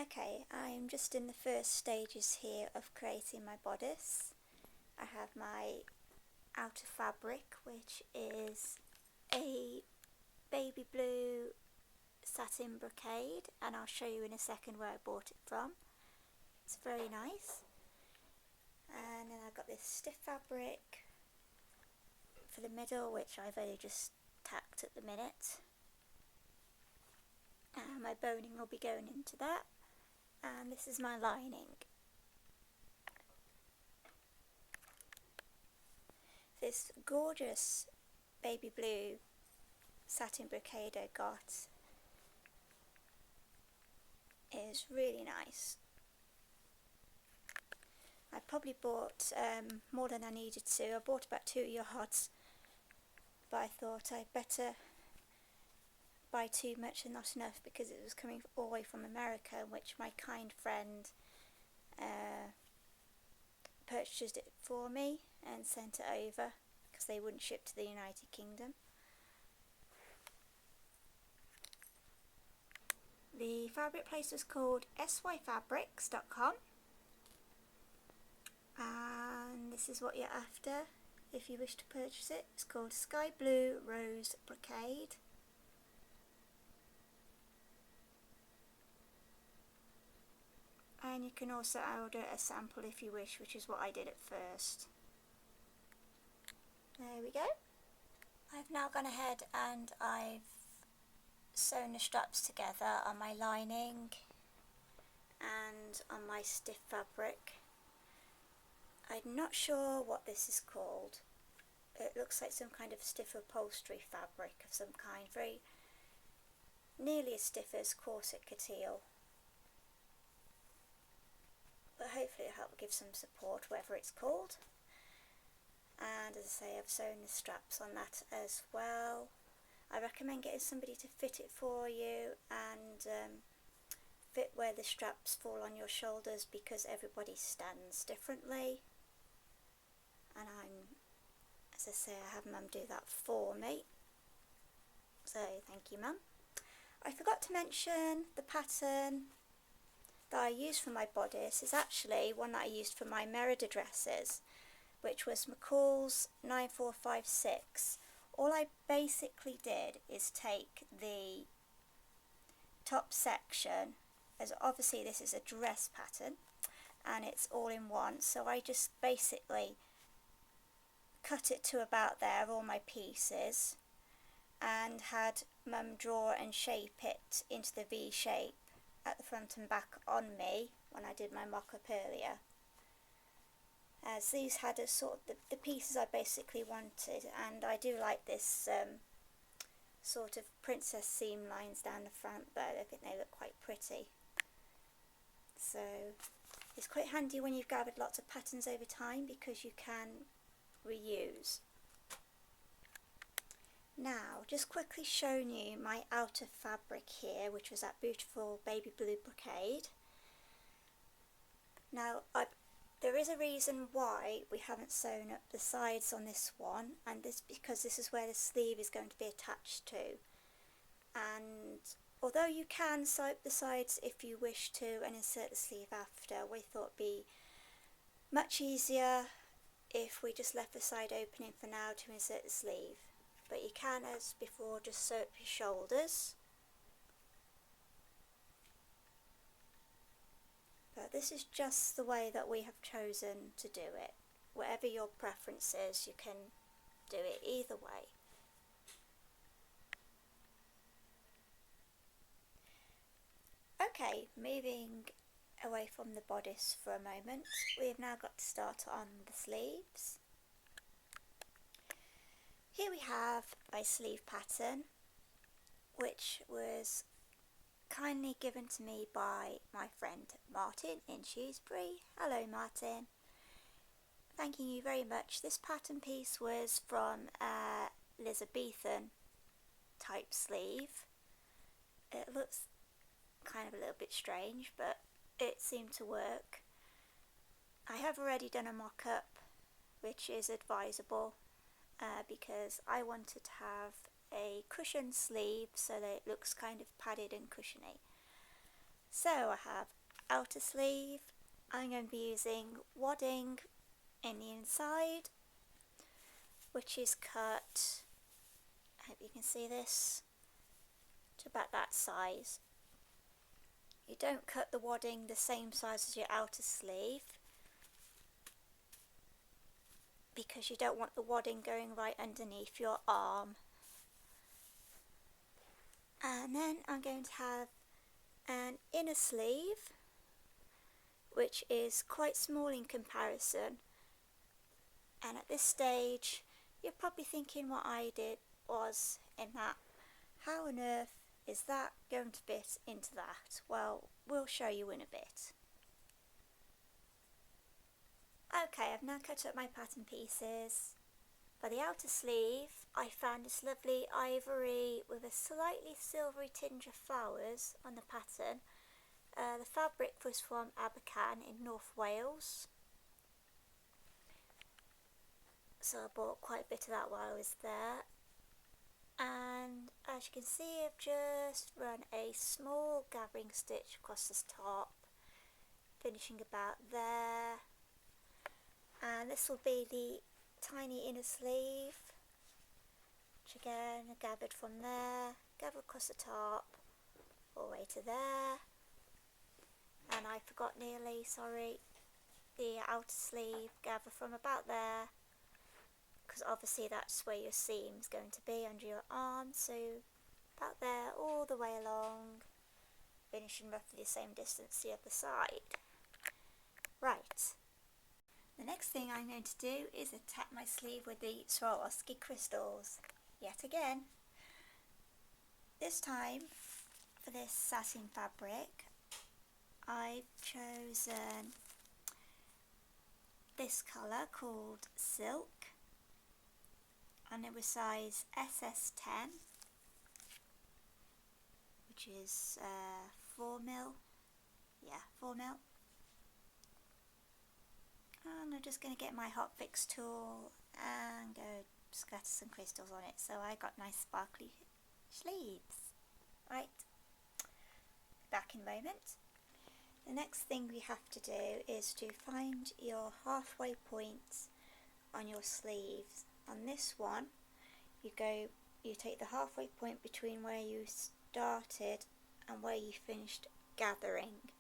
Okay, I'm just in the first stages here of creating my bodice. I have my outer fabric, which is a baby blue satin brocade, and I'll show you in a second where I bought it from. It's very nice. And then I've got this stiff fabric for the middle, which I've only just tacked at the minute. And my boning will be going into that. And this is my lining. This gorgeous baby blue satin brocade I got is really nice. I probably bought more than I needed to. I bought about 2 yards, but I thought I'd better buy too much and not enough because it was coming all the way from America, which my kind friend purchased it for me and sent it over because they wouldn't ship to the United Kingdom. The fabric place was called syfabrics.com, and this is what you're after if you wish to purchase it. It's called Sky Blue Rose Brocade. And you can also order a sample if you wish, which is what I did at first. There we go. I've now gone ahead and I've sewn the straps together on my lining and on my stiff fabric. I'm not sure what this is called. It looks like some kind of stiff upholstery fabric of some kind, very nearly as stiff as corset couture. But hopefully it'll help give some support, whatever it's called. And as I say, I've sewn the straps on that as well. I recommend getting somebody to fit it for you and fit where the straps fall on your shoulders, because everybody stands differently. And as I say, I have Mum do that for me. So thank you, Mum. I forgot to mention the pattern that I used for my bodice is actually one that I used for my Merida dresses, which was McCall's 9456. All I basically did is take the top section, as obviously this is a dress pattern and it's all in one, so I just basically cut it to about there, all my pieces, and had Mum draw and shape it into the V shape at the front and back on me when I did my mock-up earlier. As these had a sort of the pieces I basically wanted, and I do like this sort of princess seam lines down the front, but I think they look quite pretty. So it's quite handy when you've gathered lots of patterns over time because you can reuse. Now, just quickly showing you my outer fabric here, which was that beautiful baby blue brocade. Now, there is a reason why we haven't sewn up the sides on this one, and this because this is where the sleeve is going to be attached to. And although you can sew up the sides if you wish to and insert the sleeve after, we thought it'd be much easier if we just left the side opening for now to insert the sleeve. But you can, as before, just sew up your shoulders. But this is just the way that we have chosen to do it. Whatever your preference is, you can do it either way. Okay, moving away from the bodice for a moment, we have now got to start on the sleeves. Here we have my sleeve pattern, which was kindly given to me by my friend Martin in Shrewsbury. Hello Martin. Thanking you very much. This pattern piece was from Elizabethan type sleeve. It looks kind of a little bit strange, but it seemed to work. I have already done a mock-up, which is advisable because I wanted to have a cushion sleeve so that it looks kind of padded and cushiony. So I have outer sleeve. I'm going to be using wadding in the inside, which is cut, I hope you can see this, to about that size. You don't cut the wadding the same size as your outer sleeve because you don't want the wadding going right underneath your arm. And then I'm going to have an inner sleeve, which is quite small in comparison. And at this stage, you're probably thinking what I did was in that, how on earth is that going to fit into that? Well, we'll show you in a bit. Okay, I've now cut up my pattern pieces. For the outer sleeve, I found this lovely ivory with a slightly silvery tinge of flowers on the pattern. The fabric was from Abercan in North Wales. So I bought quite a bit of that while I was there. And as you can see, I've just run a small gathering stitch across this top, finishing about there. And this will be the tiny inner sleeve, which again I gathered from there, gathered across the top, all the way to there. And I forgot nearly, sorry, the outer sleeve, gather from about there, because obviously that's where your seam is going to be under your arm, so about there all the way along, finishing roughly the same distance the other side. Right, the next thing I'm going to do is attack my sleeve with the Swarovski crystals, yet again. This time, for this satin fabric, I've chosen this colour called Silk, and it was size SS10, which is 4mm, yeah, 4mm. And I'm just going to get my hot fix tool and go scatter some crystals on it, so I got nice sparkly sleeves. Right, back in a moment. The next thing we have to do is to find your halfway point on your sleeves. On this one, you take the halfway point between where you started and where you finished gathering.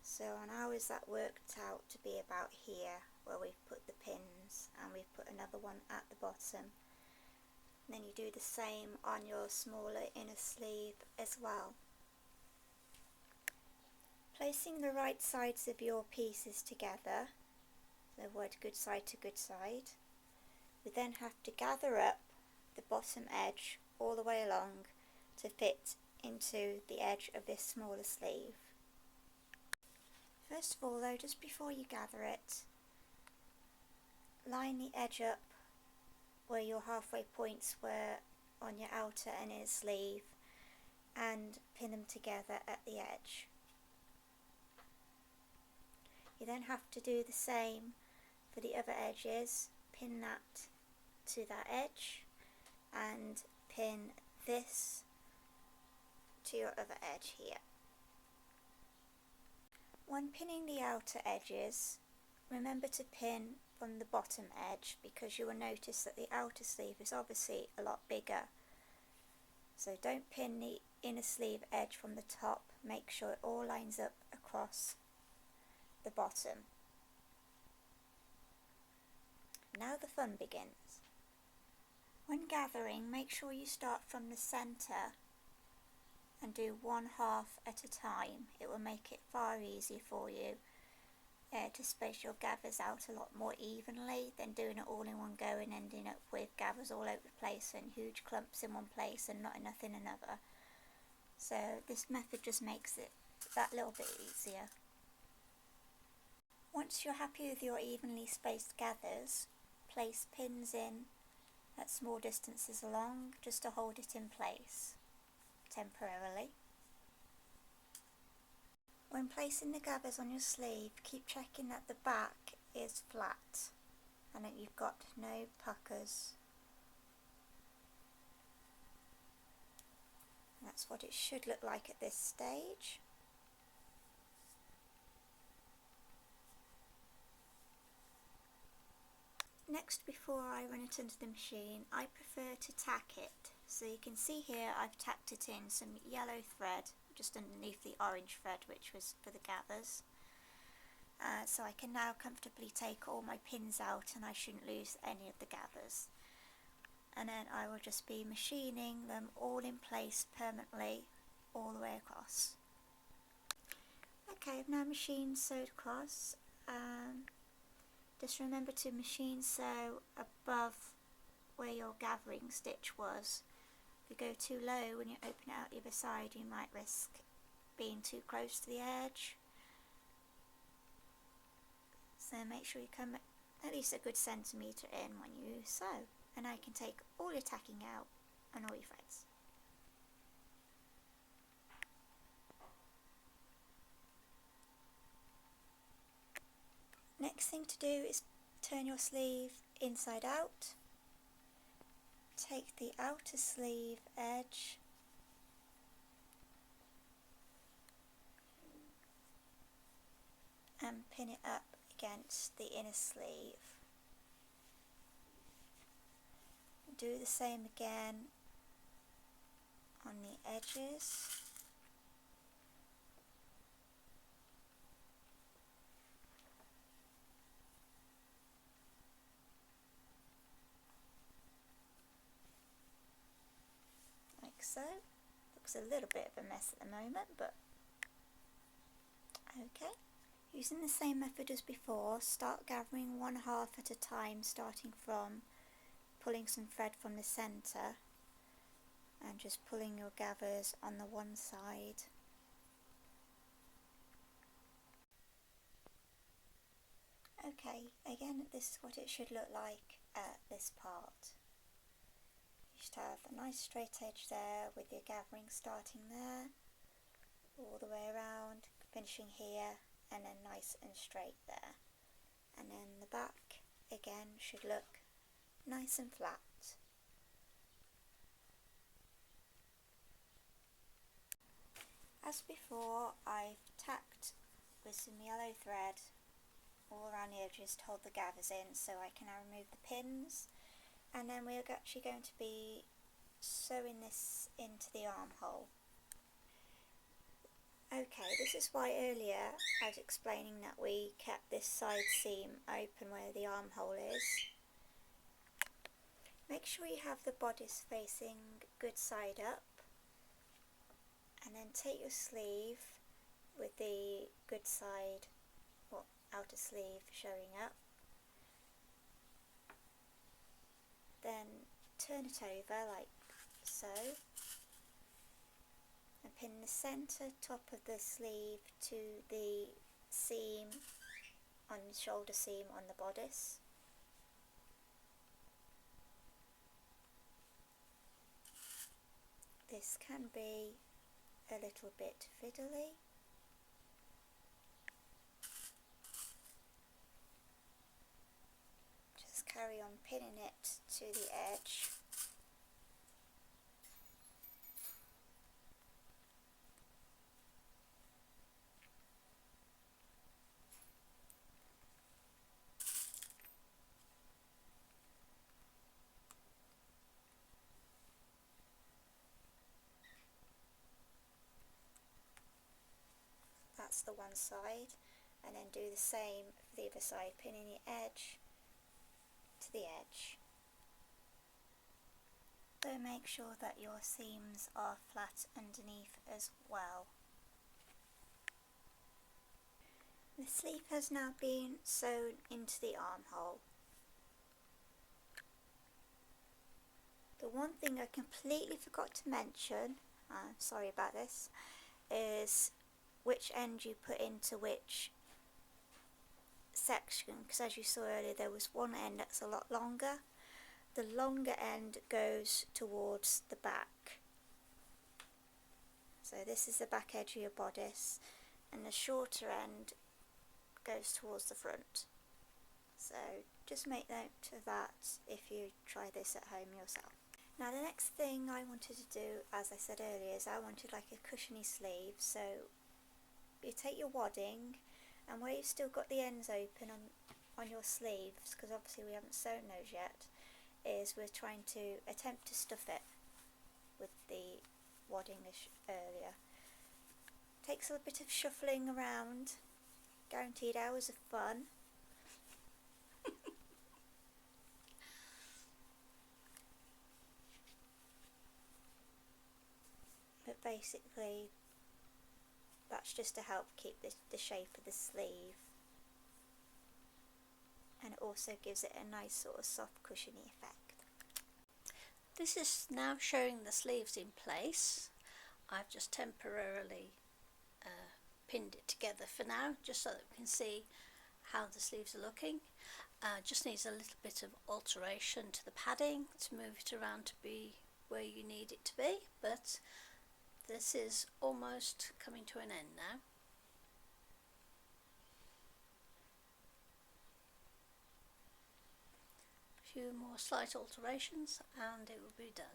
So on ours that worked out to be about here, where we've put the pins, and we've put another one at the bottom. And then you do the same on your smaller inner sleeve as well. Placing the right sides of your pieces together, so word good side to good side, we then have to gather up the bottom edge all the way along to fit into the edge of this smaller sleeve. First of all though, just before you gather it, line the edge up where your halfway points were on your outer and inner sleeve and pin them together at the edge. You then have to do the same for the other edges, pin that to that edge and pin this to your other edge here. When pinning the outer edges, remember to pin from the bottom edge because you will notice that the outer sleeve is obviously a lot bigger. So don't pin the inner sleeve edge from the top, make sure it all lines up across the bottom. Now the fun begins. When gathering, make sure you start from the centre and do one half at a time. It will make it far easier for you to space your gathers out a lot more evenly than doing it all in one go and ending up with gathers all over the place and huge clumps in one place and not enough in another. So this method just makes it that little bit easier. Once you're happy with your evenly spaced gathers, place pins in at small distances along just to hold it in place temporarily. When placing the gathers on your sleeve, keep checking that the back is flat and that you've got no puckers. That's what it should look like at this stage. Next, before I run it into the machine, I prefer to tack it. So you can see here I've tacked it in some yellow thread just underneath the orange thread, which was for the gathers. So I can now comfortably take all my pins out and I shouldn't lose any of the gathers. And then I will just be machining them all in place permanently all the way across. Okay, I've now machined sewed across. Just remember to machine sew above where your gathering stitch was. If you go too low when you open it out the other side, you might risk being too close to the edge. So make sure you come at least a good centimetre in when you sew, and now you can take all your tacking out and all your threads. Next thing to do is turn your sleeve inside out. Take the outer sleeve edge and pin it up against the inner sleeve. Do the same again on the edges. Like so. Looks a little bit of a mess at the moment, but okay. Using the same method as before, start gathering one half at a time, starting from pulling some thread from the centre and just pulling your gathers on the one side. Okay, again this is what it should look like at this part. You should have a nice straight edge there with your gathering starting there, all the way around, finishing here, and then nice and straight there. And then the back again should look nice and flat. As before, I've tacked with some yellow thread all around the edges to hold the gathers in, so I can now remove the pins, and then we're actually going to be sewing this into the armhole. Okay, this is why earlier I was explaining that we kept this side seam open where the armhole is. Make sure you have the bodice facing good side up, and then take your sleeve with the good side, or outer sleeve, showing up. Then turn it over like so, and pin the centre top of the sleeve to the seam on the shoulder seam on the bodice. This can be a little bit fiddly. Just carry on pinning it to the edge. That's the one side, and then do the same for the other side, pinning the edge to the edge. So make sure that your seams are flat underneath as well. The sleeve has now been sewn into the armhole. The one thing I completely forgot to mention, I'm sorry about this, is which end you put into which section, because as you saw earlier there was one end that's a lot longer. The longer end goes towards the back, so this is the back edge of your bodice, and the shorter end goes towards the front. So just make note of that if you try this at home yourself. Now the next thing I wanted to do, as I said earlier, is I wanted like a cushiony sleeve. So you take your wadding, and where you've still got the ends open on your sleeves, because obviously we haven't sewn those yet, is we're trying to attempt to stuff it with the wadding earlier. Takes a bit of shuffling around, guaranteed hours of fun. But basically that's just to help keep the shape of the sleeve, and it also gives it a nice sort of soft cushiony effect. This is now showing the sleeves in place. I've just temporarily pinned it together for now, just so that we can see how the sleeves are looking. Just needs a little bit of alteration to the padding to move it around to be where you need it to be, but this is almost coming to an end now. A few more slight alterations and it will be done.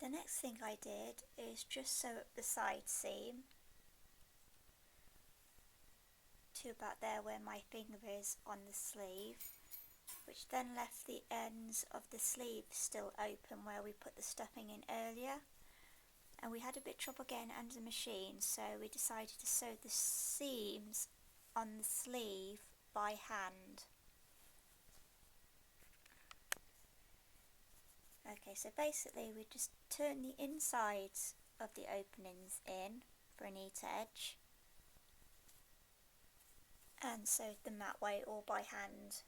The next thing I did is just sew up the side seam to about there where my finger is on the sleeve, which then left the ends of the sleeve still open where we put the stuffing in earlier. And we had a bit of trouble getting it under the machine, so we decided to sew the seams on the sleeve by hand. Okay, so basically we just turn the insides of the openings in for a neat edge and sewed them that way, all by hand.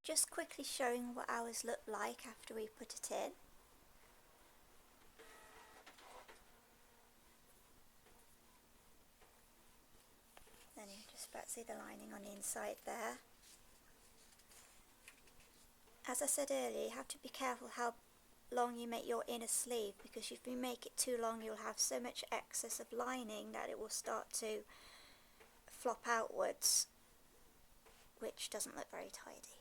Just quickly showing what ours looked like after we put it in. Then you just about see the lining on the inside there. As I said earlier, you have to be careful how long you make your inner sleeve, because if you make it too long you'll have so much excess of lining that it will start to flop outwards, which doesn't look very tidy.